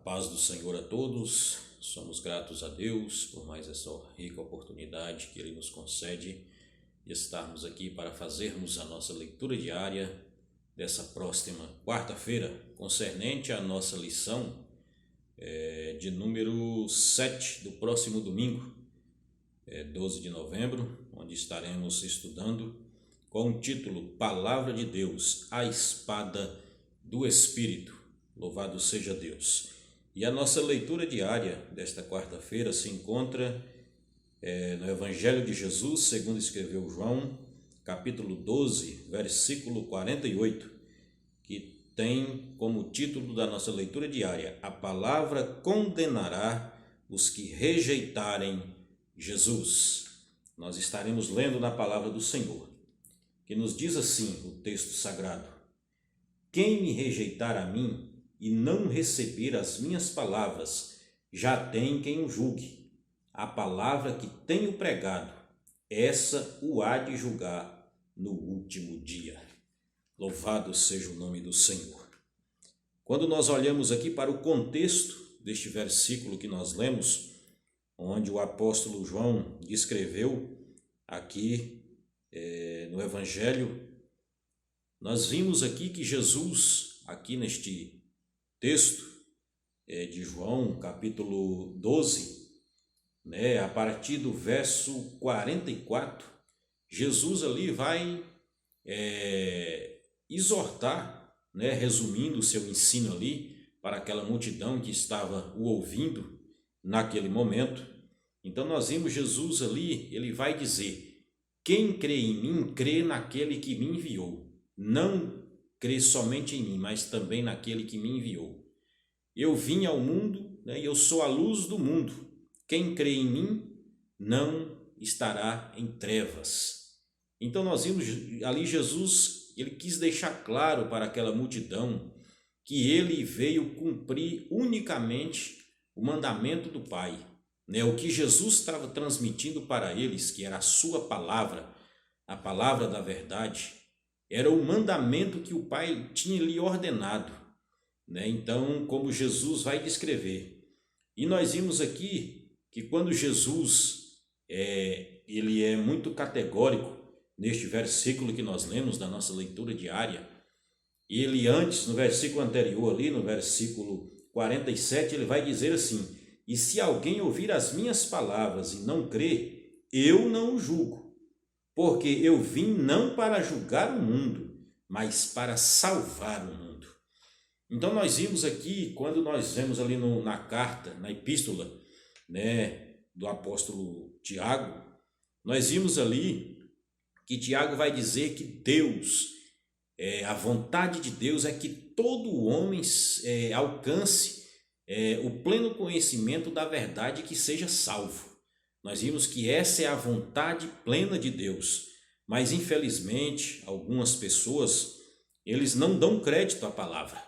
paz do Senhor a todos, somos gratos a Deus por mais essa rica oportunidade que Ele nos concede de estarmos aqui para fazermos a nossa leitura diária dessa próxima quarta-feira, concernente à nossa lição de número 7 do próximo domingo, 12 de novembro, onde estaremos estudando com o título Palavra de Deus, a Espada do Espírito. Louvado seja Deus. E a nossa leitura diária desta quarta-feira se encontra no Evangelho de Jesus, segundo escreveu João, capítulo 12, versículo 48, que tem como título da nossa leitura diária: A palavra condenará os que rejeitarem Jesus. Nós estaremos lendo na palavra do Senhor, que nos diz assim o texto sagrado: Quem me rejeitar a mim e não receber as minhas palavras, já tem quem o julgue. A palavra que tenho pregado, essa o há de julgar no último dia. Louvado seja o nome do Senhor. Quando nós olhamos aqui para o contexto deste versículo que nós lemos, onde o apóstolo João descreveu aqui no Evangelho, nós vimos aqui que Jesus, aqui neste texto de João, capítulo 12, a partir do verso 44, Jesus ali vai exortar, resumindo o seu ensino ali para aquela multidão que estava o ouvindo naquele momento. Então nós vimos Jesus ali, ele vai dizer: quem crê em mim, crê naquele que me enviou. Não crê somente em mim, mas também naquele que me enviou. Eu vim ao mundo, e eu sou a luz do mundo. Quem crê em mim não estará em trevas. Então nós vimos ali Jesus, ele quis deixar claro para aquela multidão que ele veio cumprir unicamente o mandamento do Pai. O que Jesus estava transmitindo para eles, que era a sua palavra, a palavra da verdade, era o mandamento que o Pai tinha lhe ordenado. Então, como Jesus vai descrever. E nós vimos aqui que quando Jesus ele é muito categórico neste versículo que nós lemos da nossa leitura diária, ele antes, no versículo anterior ali, no versículo 47, ele vai dizer assim: e se alguém ouvir as minhas palavras e não crer, eu não o julgo, porque eu vim não para julgar o mundo, mas para salvar o mundo. Então nós vimos aqui, quando nós vemos ali na carta, na epístola, do apóstolo Tiago, nós vimos ali que Tiago vai dizer que Deus, a vontade de Deus é que todo homem alcance o pleno conhecimento da verdade e que seja salvo. Nós vimos que essa é a vontade plena de Deus, mas infelizmente algumas pessoas, eles não dão crédito à palavra,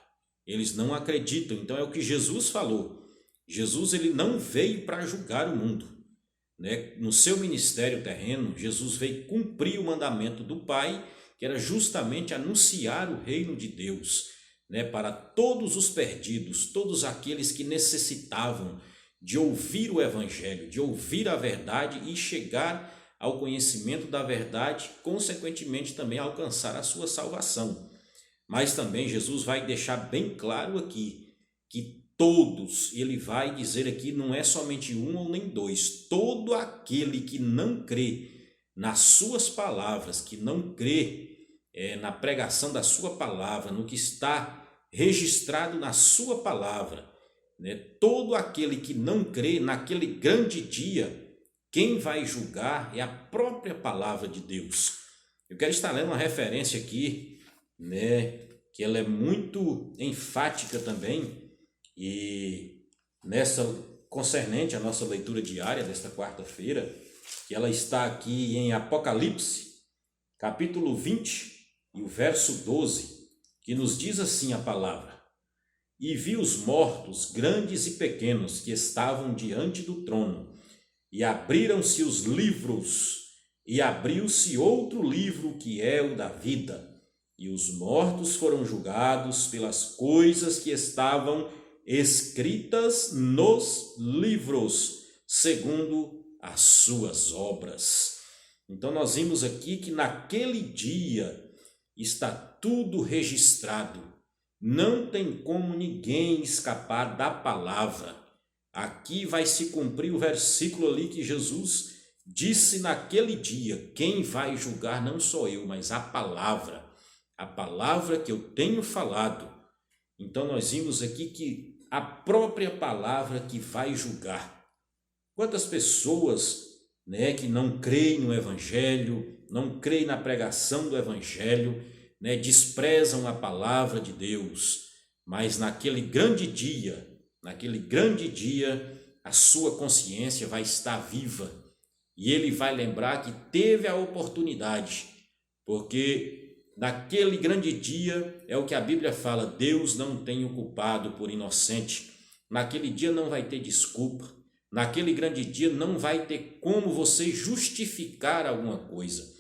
eles não acreditam. Então é o que Jesus falou. Jesus, ele não veio para julgar o mundo. No seu ministério terreno, Jesus veio cumprir o mandamento do Pai, que era justamente anunciar o reino de Deus, para todos os perdidos, todos aqueles que necessitavam de ouvir o Evangelho, de ouvir a verdade e chegar ao conhecimento da verdade, consequentemente também alcançar a sua salvação. Mas também Jesus vai deixar bem claro aqui que todos, ele vai dizer aqui, não é somente um ou nem dois, todo aquele que não crê nas suas palavras, que não crê na pregação da sua palavra, no que está registrado na sua palavra, todo aquele que não crê naquele grande dia, quem vai julgar é a própria palavra de Deus. Eu quero estar lendo uma referência aqui, que ela é muito enfática também, e nessa concernente à nossa leitura diária desta quarta-feira, que ela está aqui em Apocalipse, capítulo 20, e o verso 12, que nos diz assim a palavra: E vi os mortos, grandes e pequenos, que estavam diante do trono, e abriram-se os livros, e abriu-se outro livro, que é o da vida, e os mortos foram julgados pelas coisas que estavam escritas nos livros, segundo as suas obras. Então nós vimos aqui que naquele dia está tudo registrado. Não tem como ninguém escapar da palavra. Aqui vai se cumprir o versículo ali que Jesus disse naquele dia: quem vai julgar não sou eu, mas a palavra que eu tenho falado. Então nós vimos aqui que a própria palavra que vai julgar. Quantas pessoas, que não creem no Evangelho, não creem na pregação do Evangelho, desprezam a palavra de Deus, mas naquele grande dia, a sua consciência vai estar viva e ele vai lembrar que teve a oportunidade, porque naquele grande dia é o que a Bíblia fala: Deus não tem o culpado por inocente. Naquele dia não vai ter desculpa, naquele grande dia não vai ter como você justificar alguma coisa,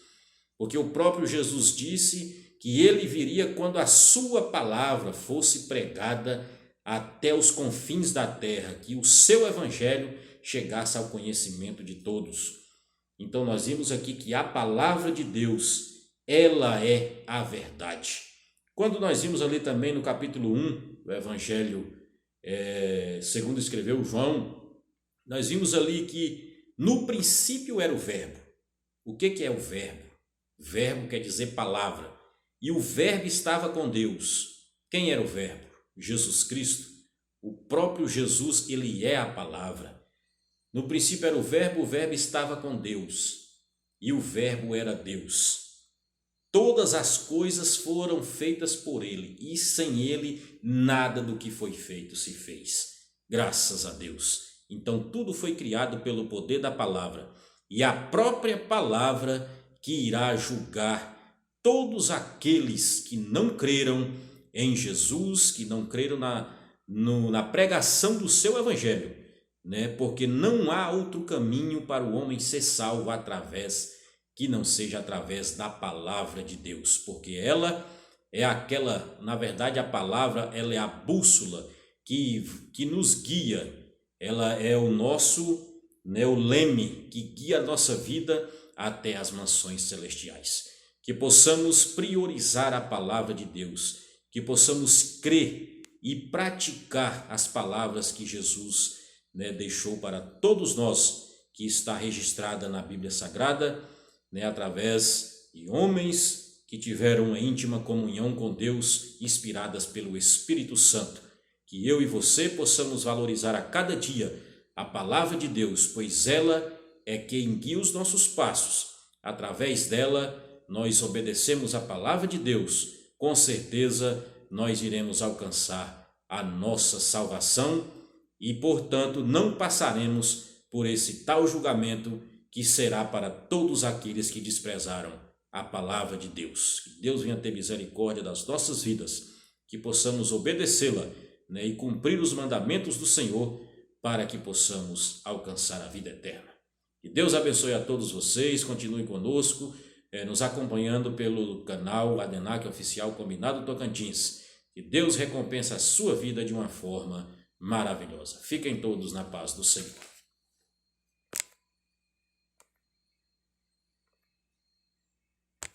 porque o próprio Jesus disse que ele viria quando a sua palavra fosse pregada até os confins da terra, que o seu evangelho chegasse ao conhecimento de todos. Então nós vimos aqui que a palavra de Deus, ela é a verdade. Quando nós vimos ali também no capítulo 1 do evangelho segundo escreveu João, nós vimos ali que no princípio era o verbo. O que é o verbo? Verbo quer dizer palavra. E o verbo estava com Deus. Quem era o verbo? Jesus Cristo. O próprio Jesus, ele é a palavra. No princípio era o verbo estava com Deus. E o verbo era Deus. Todas as coisas foram feitas por ele, e sem ele nada do que foi feito se fez. Graças a Deus. Então tudo foi criado pelo poder da palavra, e a própria palavra que irá julgar todos aqueles que não creram em Jesus, que não creram na pregação do seu evangelho, porque não há outro caminho para o homem ser salvo que não seja através da palavra de Deus, porque ela é na verdade a palavra, ela é a bússola que nos guia, ela é o nosso, o leme que guia a nossa vida até as mansões celestiais. Que possamos priorizar a palavra de Deus, que possamos crer e praticar as palavras que Jesus deixou para todos nós, que está registrada na Bíblia Sagrada, através de homens que tiveram uma íntima comunhão com Deus, inspiradas pelo Espírito Santo. Que eu e você possamos valorizar a cada dia a palavra de Deus, pois ela é quem guia os nossos passos. Através dela, nós obedecemos a palavra de Deus, com certeza nós iremos alcançar a nossa salvação e, portanto, não passaremos por esse tal julgamento que será para todos aqueles que desprezaram a palavra de Deus. Que Deus venha ter misericórdia das nossas vidas, que possamos obedecê-la, e cumprir os mandamentos do Senhor, para que possamos alcançar a vida eterna. Que Deus abençoe a todos vocês, continue conosco, nos acompanhando pelo canal Adenac Oficial Combinado Tocantins. Que Deus recompense a sua vida de uma forma maravilhosa. Fiquem todos na paz do Senhor.